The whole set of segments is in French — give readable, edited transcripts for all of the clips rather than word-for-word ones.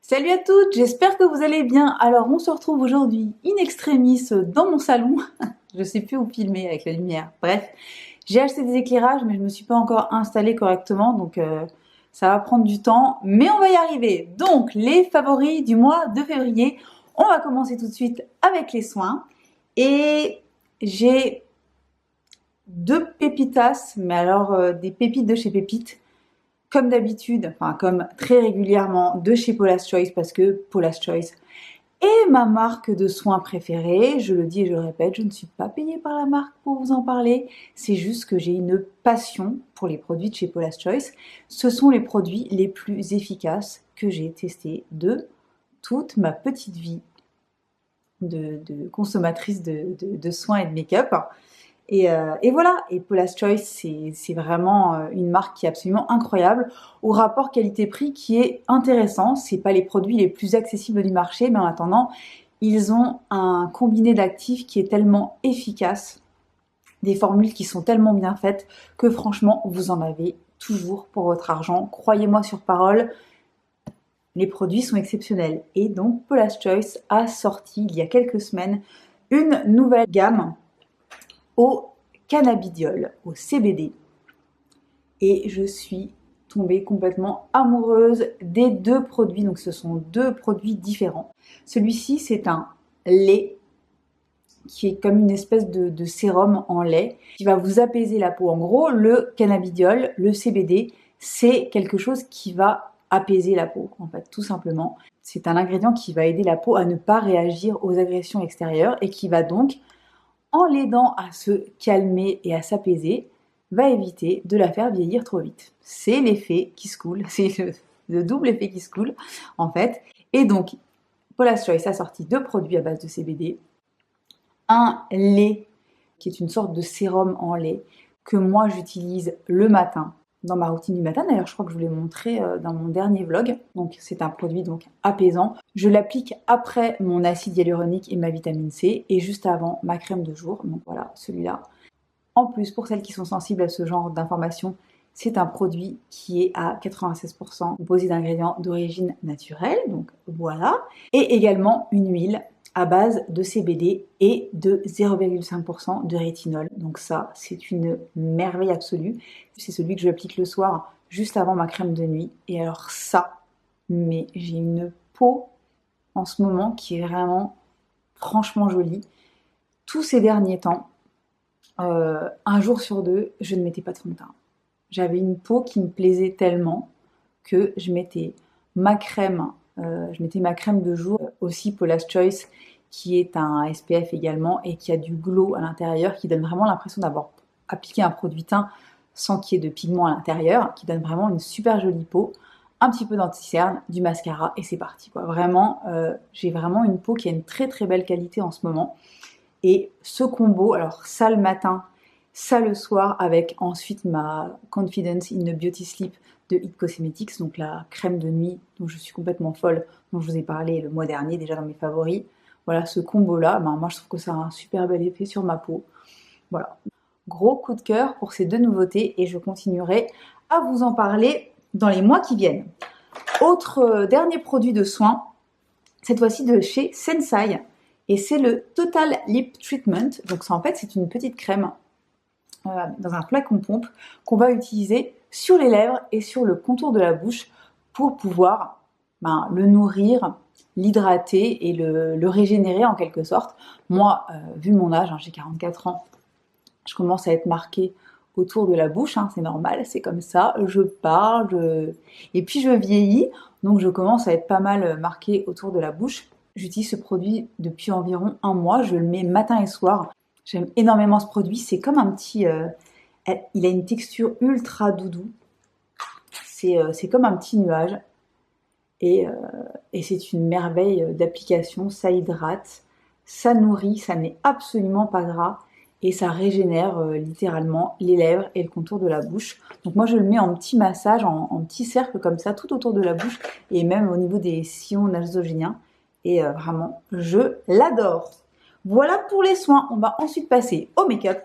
Salut à toutes, j'espère que vous allez bien. Alors on se retrouve aujourd'hui in extremis dans mon salon. Je sais plus où filmer avec la lumière. Bref, j'ai acheté des éclairages mais je me suis pas encore installée correctement donc ça va prendre du temps mais on va y arriver. Donc les favoris du mois de février. On va commencer tout de suite avec les soins et j'ai deux pépitas, mais alors des pépites de chez Pépites. Comme d'habitude, enfin comme très régulièrement de chez Paula's Choice parce que Paula's Choice est ma marque de soins préférée. Je le dis et je le répète, je ne suis pas payée par la marque pour vous en parler. C'est juste que j'ai une passion pour les produits de chez Paula's Choice. Ce sont les produits les plus efficaces que j'ai testés de toute ma petite vie de consommatrice de soins et de make-up. Et voilà, et Paula's Choice, c'est vraiment une marque qui est absolument incroyable, au rapport qualité-prix qui est intéressant. C'est pas les produits les plus accessibles du marché, mais en attendant, ils ont un combiné d'actifs qui est tellement efficace, des formules qui sont tellement bien faites, que franchement, vous en avez toujours pour votre argent. Croyez-moi sur parole, les produits sont exceptionnels. Et donc, Paula's Choice a sorti, il y a quelques semaines, une nouvelle gamme au cannabidiol, au CBD. Et je suis tombée complètement amoureuse des deux produits. Donc ce sont deux produits différents. Celui-ci, c'est un lait qui est comme une espèce de sérum en lait qui va vous apaiser la peau. En gros, le cannabidiol, le CBD, c'est quelque chose qui va apaiser la peau, en fait, tout simplement. C'est un ingrédient qui va aider la peau à ne pas réagir aux agressions extérieures et qui va donc, en l'aidant à se calmer et à s'apaiser, va éviter de la faire vieillir trop vite. C'est l'effet qui se coule, c'est le double effet qui se coule en fait. Et donc, Paula's Choice a sorti deux produits à base de CBD. Un lait qui est une sorte de sérum en lait que moi j'utilise le matin dans ma routine du matin. D'ailleurs, je crois que je vous l'ai montré dans mon dernier vlog. Donc, c'est un produit donc apaisant. Je l'applique après mon acide hyaluronique et ma vitamine C et juste avant ma crème de jour. Donc voilà, celui-là. En plus, pour celles qui sont sensibles à ce genre d'informations, c'est un produit qui est à 96% composé d'ingrédients d'origine naturelle. Donc voilà. Et également une huile à base de CBD et de 0,5% de rétinol. Donc ça, c'est une merveille absolue. C'est celui que je applique le soir, juste avant ma crème de nuit. Et alors ça, mais j'ai une peau en ce moment qui est vraiment franchement jolie. Tous ces derniers temps, un jour sur deux, je ne mettais pas de fond de teint. J'avais une peau qui me plaisait tellement que je mettais ma crème de jour, aussi Paula's Choice, qui est un SPF également et qui a du glow à l'intérieur, qui donne vraiment l'impression d'avoir appliqué un produit teint sans qu'il y ait de pigments à l'intérieur, qui donne vraiment une super jolie peau, un petit peu d'anti-cerne, du mascara et c'est parti quoi. Vraiment, j'ai vraiment une peau qui a une très très belle qualité en ce moment. Et ce combo, alors ça le matin, ça le soir, avec ensuite ma Confidence in the Beauty Sleep de It Cosmetics, donc la crème de nuit dont je suis complètement folle, dont je vous ai parlé le mois dernier déjà dans mes favoris. Voilà, ce combo-là, moi je trouve que ça a un super bel effet sur ma peau. Voilà, gros coup de cœur pour ces deux nouveautés et je continuerai à vous en parler dans les mois qui viennent. Autre dernier produit de soin, cette fois-ci de chez Sensai. Et c'est le Total Lip Treatment. Donc ça en fait c'est une petite crème dans un flacon pompe qu'on va utiliser sur les lèvres et sur le contour de la bouche pour pouvoir le nourrir, l'hydrater et le régénérer en quelque sorte. Moi, vu mon âge, j'ai 44 ans, je commence à être marquée autour de la bouche, c'est normal, c'est comme ça, je parle, et puis je vieillis, donc je commence à être pas mal marquée autour de la bouche. J'utilise ce produit depuis environ un mois, je le mets matin et soir. J'aime énormément ce produit, c'est comme un petit... il a une texture ultra doudou. C'est comme un petit nuage. Et c'est une merveille d'application, ça hydrate, ça nourrit, ça n'est absolument pas gras. Et ça régénère littéralement les lèvres et le contour de la bouche. Donc moi je le mets en petit massage, en petit cercle comme ça, tout autour de la bouche. Et même au niveau des sillons nasogéniens. Et vraiment, je l'adore. Voilà pour les soins. On va ensuite passer au make-up.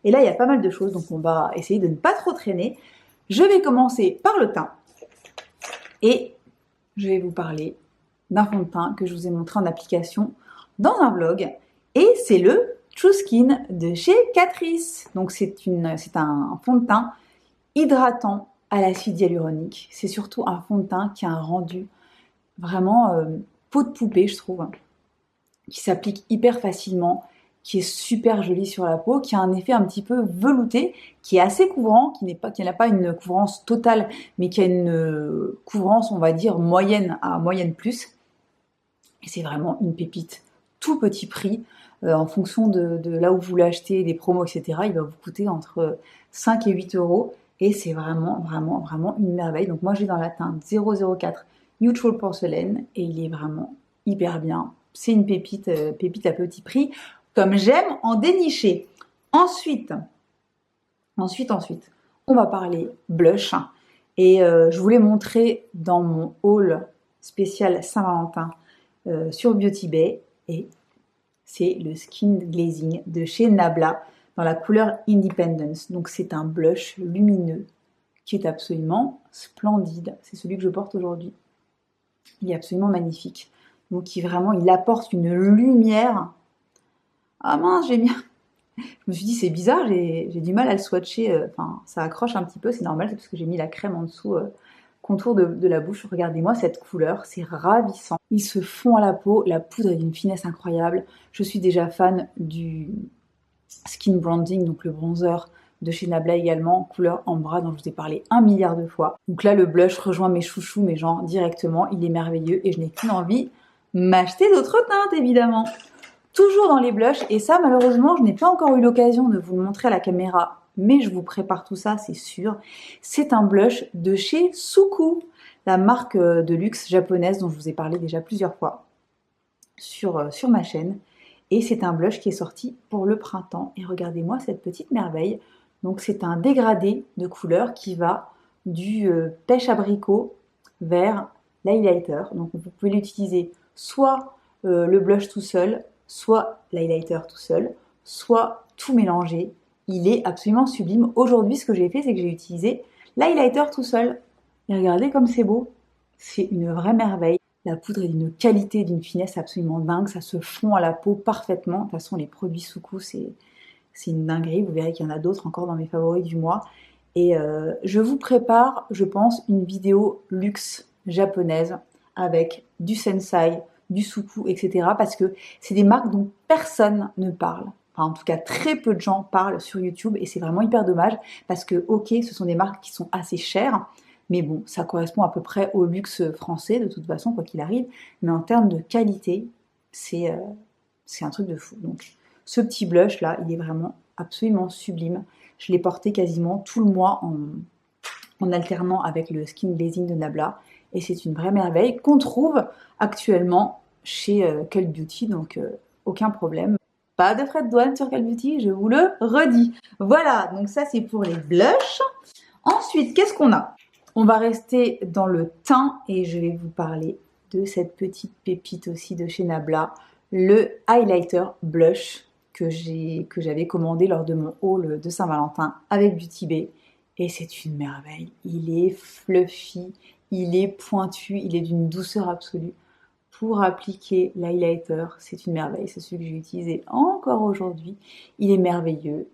Et là, il y a pas mal de choses, donc on va essayer de ne pas trop traîner. Je vais commencer par le teint. Et je vais vous parler d'un fond de teint que je vous ai montré en application dans un vlog. Et c'est le True Skin de chez Catrice. Donc c'est un fond de teint hydratant à l'acide hyaluronique. C'est surtout un fond de teint qui a un rendu vraiment peau de poupée, je trouve, qui s'applique hyper facilement, qui est super joli sur la peau, qui a un effet un petit peu velouté, qui est assez couvrant, qui n'a pas une couvrance totale, mais qui a une couvrance, on va dire, moyenne à moyenne plus. Et c'est vraiment une pépite. Tout petit prix, en fonction de là où vous l'achetez, des promos, etc., il va vous coûter entre 5 et 8 euros. Et c'est vraiment, vraiment, vraiment une merveille. Donc moi, j'ai dans la teinte 004 Neutral Porcelain et il est vraiment hyper bien. C'est une pépite, pépite à petit prix, comme j'aime en dénicher. Ensuite, on va parler blush. Et je vous l'ai montré dans mon haul spécial Saint-Valentin sur Beauty Bay. Et c'est le Skin Glazing de chez Nabla dans la couleur Independence. Donc c'est un blush lumineux qui est absolument splendide. C'est celui que je porte aujourd'hui. Il est absolument magnifique. Donc il apporte une lumière. Ah mince, j'ai mis... Je me suis dit c'est bizarre, j'ai du mal à le swatcher. Enfin, ça accroche un petit peu, c'est normal, c'est parce que j'ai mis la crème en dessous, contour de la bouche. Regardez-moi cette couleur, c'est ravissant. Il se fond à la peau, la poudre est d'une finesse incroyable. Je suis déjà fan du Skin Branding, donc le bronzer de chez Nabla également, couleur Ambra dont je vous ai parlé 1 milliard de fois. Donc là, le blush rejoint mes chouchous, mes gens directement. Il est merveilleux et je n'ai qu'une envie, m'acheter d'autres teintes évidemment. Toujours dans les blushs, et ça malheureusement, je n'ai pas encore eu l'occasion de vous le montrer à la caméra, mais je vous prépare tout ça, c'est sûr. C'est un blush de chez Suku, la marque de luxe japonaise dont je vous ai parlé déjà plusieurs fois sur ma chaîne. Et c'est un blush qui est sorti pour le printemps. Et regardez-moi cette petite merveille. Donc c'est un dégradé de couleur qui va du pêche abricot vers l'highlighter. Donc vous pouvez l'utiliser soit le blush tout seul, soit l'highlighter tout seul, soit tout mélanger. Il est absolument sublime. Aujourd'hui, ce que j'ai fait, c'est que j'ai utilisé l'highlighter tout seul. Et regardez comme c'est beau. C'est une vraie merveille. La poudre est d'une qualité, d'une finesse absolument dingue. Ça se fond à la peau parfaitement. De toute façon, les produits Suku, c'est une dinguerie. Vous verrez qu'il y en a d'autres encore dans mes favoris du mois. Et je vous prépare, je pense, une vidéo luxe japonaise avec du Sensai, du Suku, etc. Parce que c'est des marques dont personne ne parle. Enfin, en tout cas, très peu de gens parlent sur YouTube et c'est vraiment hyper dommage parce que, ok, ce sont des marques qui sont assez chères, mais bon, ça correspond à peu près au luxe français de toute façon, quoi qu'il arrive. Mais en termes de qualité, c'est un truc de fou. Donc, ce petit blush là, il est vraiment absolument sublime. Je l'ai porté quasiment tout le mois en alternant avec le Skin Glazing de Nabla. Et c'est une vraie merveille qu'on trouve actuellement chez Cult Beauty, donc aucun problème. Pas de frais de douane sur Cult Beauty, je vous le redis. Voilà, donc ça c'est pour les blushs. Ensuite, qu'est-ce qu'on a? On va rester dans le teint et je vais vous parler de cette petite pépite aussi de chez Nabla, le highlighter blush que j'avais commandé lors de mon haul de Saint-Valentin avec Beauty Bay. Et c'est une merveille. Il est fluffy, il est pointu, il est d'une douceur absolue. Pour appliquer l'highlighter, c'est une merveille. C'est celui que j'ai utilisé encore aujourd'hui. Il est merveilleux.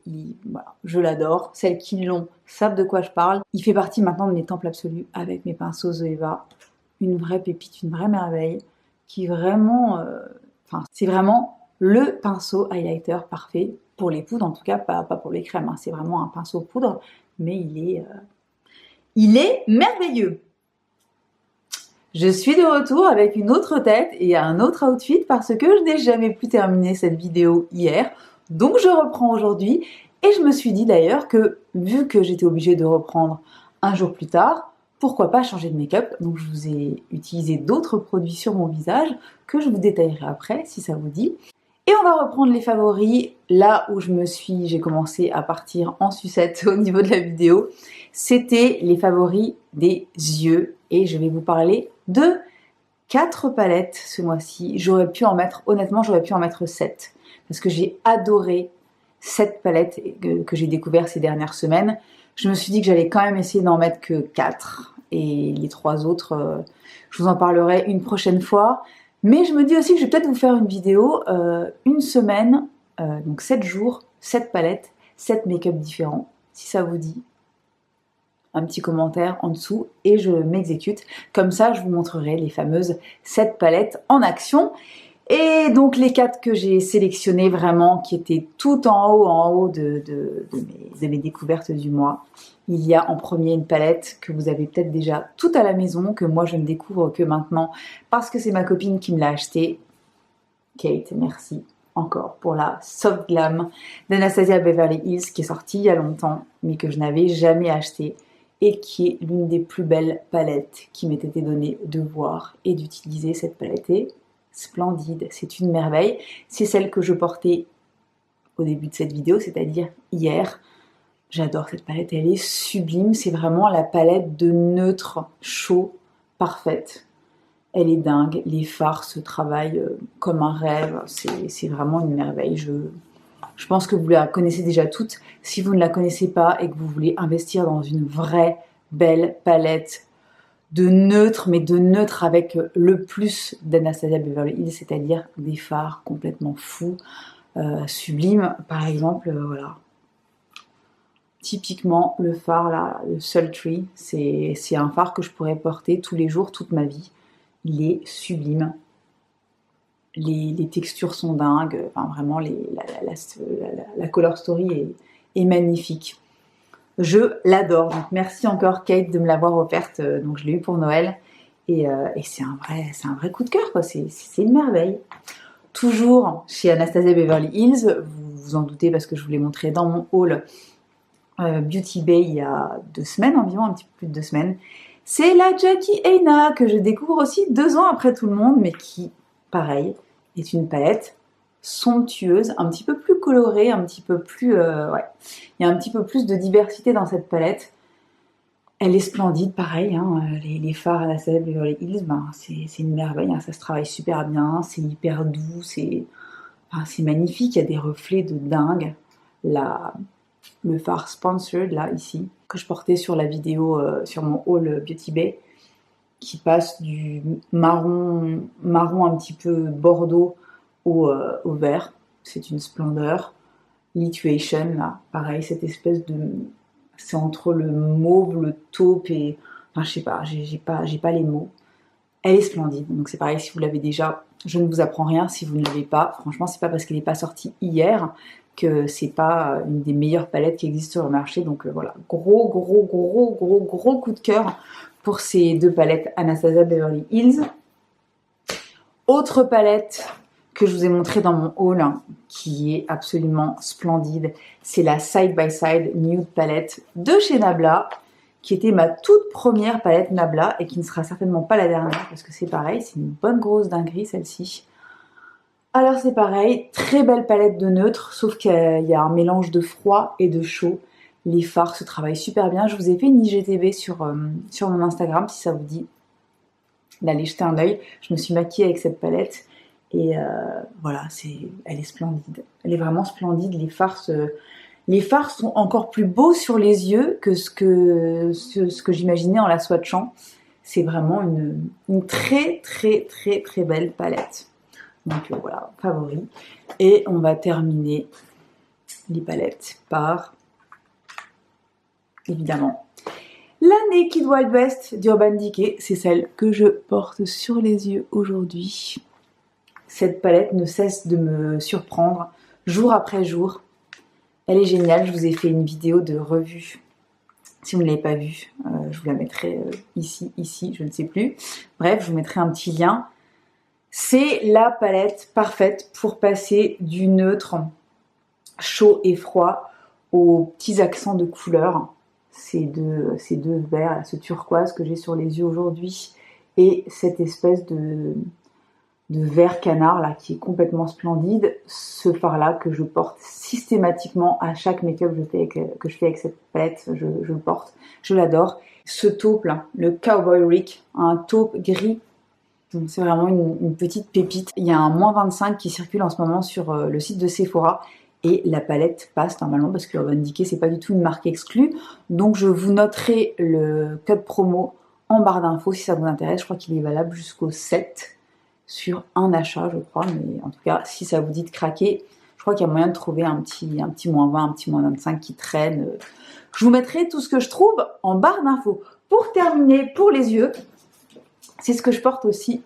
Voilà, je l'adore. Celles qui l'ont savent de quoi je parle. Il fait partie maintenant de mes temples absolus avec mes pinceaux Zoeva. Une vraie pépite, une vraie merveille qui vraiment... c'est vraiment le pinceau highlighter parfait pour les poudres, en tout cas pas pour les crèmes. Hein. C'est vraiment un pinceau poudre, mais il est merveilleux. Je suis de retour avec une autre tête et un autre outfit parce que je n'ai jamais pu terminer cette vidéo hier. Donc je reprends aujourd'hui et je me suis dit d'ailleurs que vu que j'étais obligée de reprendre un jour plus tard, pourquoi pas changer de make-up. Donc je vous ai utilisé d'autres produits sur mon visage que je vous détaillerai après si ça vous dit. Et on va reprendre les favoris là où j'ai commencé à partir en sucette au niveau de la vidéo. C'était les favoris des yeux et je vais vous parler de 4 palettes ce mois-ci. Honnêtement, j'aurais pu en mettre 7 parce que j'ai adoré cette palette que j'ai découvert ces dernières semaines. Je me suis dit que j'allais quand même essayer d'en mettre que 4 et les 3 autres, je vous en parlerai une prochaine fois. Mais je me dis aussi que je vais peut-être vous faire une vidéo, une semaine, donc 7 jours, 7 palettes, 7 make-up différents, si ça vous dit. Un petit commentaire en dessous et je m'exécute. Comme ça, je vous montrerai les fameuses 7 palettes en action. Et donc les 4 que j'ai sélectionnées vraiment, qui étaient tout en haut de mes découvertes du mois. Il y a en premier une palette que vous avez peut-être déjà toute à la maison, que moi je ne découvre que maintenant, parce que c'est ma copine qui me l'a achetée. Kate, merci encore pour la Soft Glam d'Anastasia Beverly Hills, qui est sortie il y a longtemps, mais que je n'avais jamais achetée, et qui est l'une des plus belles palettes qui m'ait été donnée de voir et d'utiliser. Cette palette est splendide, c'est une merveille. C'est celle que je portais au début de cette vidéo, c'est-à-dire hier. J'adore cette palette, elle est sublime. C'est vraiment la palette de neutre chaud parfaite. Elle est dingue, les fards se travaillent comme un rêve, c'est vraiment une merveille. Je pense que vous la connaissez déjà toutes. Si vous ne la connaissez pas et que vous voulez investir dans une vraie belle palette de neutre, mais de neutre avec le plus d'Anastasia Beverly Hills, c'est-à-dire des fards complètement fous, sublimes. Par exemple, voilà. Typiquement, le fard là, le Sultry, c'est un fard que je pourrais porter tous les jours, toute ma vie. Il est sublime. Les textures sont dingues. Enfin, vraiment, la color story est magnifique. Je l'adore. Donc, merci encore, Kate, de me l'avoir offerte. Donc, je l'ai eu pour Noël. Et c'est un vrai coup de cœur, quoi. C'est une merveille. Toujours chez Anastasia Beverly Hills. Vous vous en doutez parce que je vous l'ai montré dans mon haul Beauty Bay il y a 2 semaines environ, un petit peu plus de 2 semaines. C'est la Jackie Aina que je découvre aussi 2 ans après tout le monde, mais qui, pareil, est une palette somptueuse, un petit peu plus colorée, un petit peu plus... ouais. Il y a un petit peu plus de diversité dans cette palette. Elle est splendide, pareil, hein, les fards à la Anastasia Beverly Hills, ben, c'est une merveille, hein, ça se travaille super bien, c'est hyper doux, c'est magnifique, il y a des reflets de dingue. Le fard Sponsored, là, ici, que je portais sur la vidéo, sur mon haul Beauty Bay, qui passe du marron un petit peu bordeaux au vert. C'est une splendeur. Lituation, là, pareil, cette espèce de... C'est entre le mauve, le taupe et... Enfin, je sais pas, j'ai pas les mots. Elle est splendide, donc c'est pareil, si vous l'avez déjà, je ne vous apprends rien. Si vous ne l'avez pas, franchement, c'est pas parce qu'elle n'est pas sortie hier que c'est pas une des meilleures palettes qui existent sur le marché. Donc voilà, gros coup de cœur pour ces 2 palettes Anastasia Beverly Hills. Autre palette que je vous ai montrée dans mon haul, qui est absolument splendide, c'est la Side by Side Nude Palette de chez Nabla, qui était ma toute première palette Nabla et qui ne sera certainement pas la dernière parce que c'est pareil, c'est une bonne grosse dinguerie celle-ci. Alors c'est pareil, très belle palette de neutre, sauf qu'il y a un mélange de froid et de chaud. Les fards se travaillent super bien. Je vous ai fait une IGTV sur mon Instagram, si ça vous dit d'aller jeter un œil. Je me suis maquillée avec cette palette et voilà, elle est splendide. Elle est vraiment splendide. Les fards sont encore plus beaux sur les yeux que ce que j'imaginais en la swatchant. C'est vraiment une très belle palette. Donc voilà, favori. Et on va terminer les palettes par, évidemment, la Naked Wild West d'Urban Decay. C'est celle que je porte sur les yeux aujourd'hui. Cette palette ne cesse de me surprendre jour après jour. Elle est géniale. Je vous ai fait une vidéo de revue. Si vous ne l'avez pas vue, je vous la mettrai ici, je ne sais plus. Bref, je vous mettrai un petit lien. C'est la palette parfaite pour passer du neutre chaud et froid aux petits accents de couleur. Ces deux verts, ce turquoise que j'ai sur les yeux aujourd'hui et cette espèce de vert canard là qui est complètement splendide. Ce fard là que je porte systématiquement à chaque make-up que je fais avec cette palette, je le porte, je l'adore. Ce taupe là, le Cowboy Rick, un taupe gris. C'est vraiment une petite pépite. Il y a un -25 qui circule en ce moment sur le site de Sephora et la palette passe normalement parce que Urban Decay c'est pas du tout une marque exclue. Donc je vous noterai le code promo en barre d'infos si ça vous intéresse. Je crois qu'il est valable jusqu'au 7 sur un achat, je crois. Mais en tout cas, si ça vous dit de craquer, je crois qu'il y a moyen de trouver un petit -20, un petit -25 qui traîne. Je vous mettrai tout ce que je trouve en barre d'infos. Pour terminer, pour les yeux, c'est ce que je porte aussi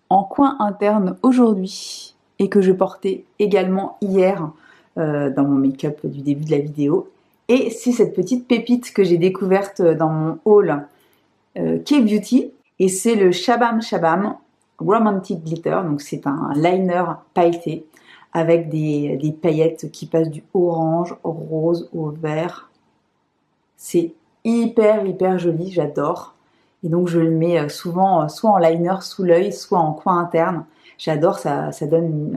en coin interne aujourd'hui et que je portais également hier dans mon make-up du début de la vidéo. Et c'est cette petite pépite que j'ai découverte dans mon haul K-Beauty. Et c'est le Shabam Shabam Romantic Glitter. Donc c'est un liner pailleté avec des paillettes qui passent du orange au rose au vert. C'est hyper joli, j'adore. Et donc je le mets souvent soit en liner sous l'œil, soit en coin interne. J'adore, ça donne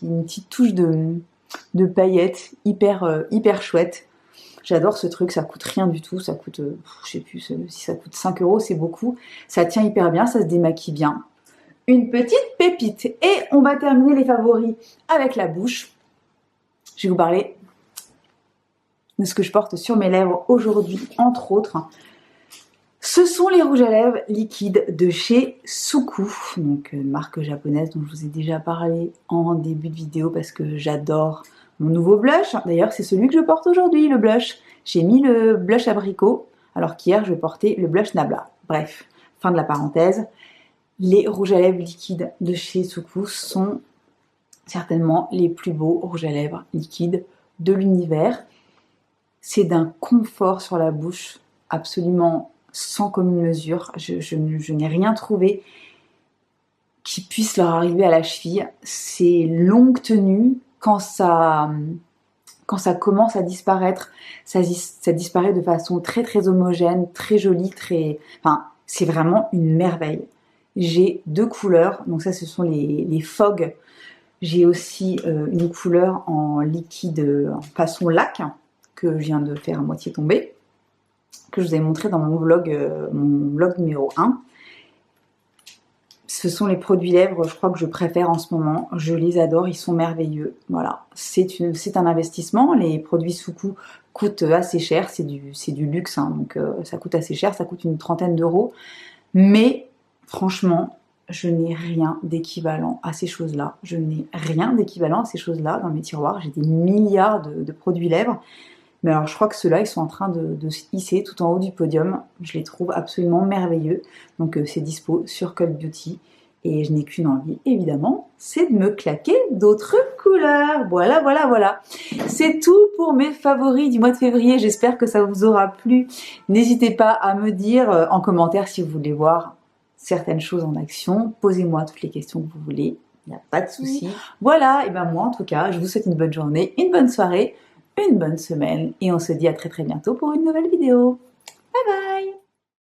une petite touche de paillettes hyper chouette. J'adore ce truc, ça coûte rien du tout, ça coûte, je sais plus si ça coûte 5 €, c'est beaucoup. Ça tient hyper bien, ça se démaquille bien. Une petite pépite. Et on va terminer les favoris avec la bouche. Je vais vous parler de ce que je porte sur mes lèvres aujourd'hui, entre autres. Ce sont les rouges à lèvres liquides de chez Suku, donc une marque japonaise dont je vous ai déjà parlé en début de vidéo parce que j'adore mon nouveau blush. D'ailleurs, c'est celui que je porte aujourd'hui, le blush. J'ai mis le blush abricot, alors qu'hier, je portais le blush Nabla. Bref, fin de la parenthèse. Les rouges à lèvres liquides de chez Suku sont certainement les plus beaux rouges à lèvres liquides de l'univers. C'est d'un confort sur la bouche absolument sans commune mesure. Je n'ai rien trouvé qui puisse leur arriver à la cheville. C'est longue tenue. Quand ça commence à disparaître, ça disparaît de façon très homogène, très jolie, enfin, c'est vraiment une merveille. J'ai 2 couleurs, donc ça ce sont les Fog. J'ai aussi une couleur en liquide en façon lac, que je viens de faire à moitié tomber, que je vous ai montré dans mon vlog numéro 1. Ce sont les produits lèvres, je crois que je préfère en ce moment. Je les adore, ils sont merveilleux. Voilà, c'est un investissement. Les produits Suku coûtent assez cher, c'est du luxe, hein, donc ça coûte assez cher, ça coûte une 30aine d'euros. Mais franchement, je n'ai rien d'équivalent à ces choses-là. Je n'ai rien d'équivalent à ces choses-là dans mes tiroirs. J'ai des milliards de produits lèvres. Mais alors, je crois que ceux-là, ils sont en train de se hisser tout en haut du podium. Je les trouve absolument merveilleux. Donc, c'est dispo sur Cult Beauty. Et je n'ai qu'une envie, évidemment, c'est de me claquer d'autres couleurs. Voilà. C'est tout pour mes favoris du mois de février. J'espère que ça vous aura plu. N'hésitez pas à me dire en commentaire si vous voulez voir certaines choses en action. Posez-moi toutes les questions que vous voulez. Il n'y a pas de souci. Voilà, et ben moi, en tout cas, je vous souhaite une bonne journée, une bonne soirée, une bonne semaine. Et on se dit à très bientôt pour une nouvelle vidéo. Bye bye!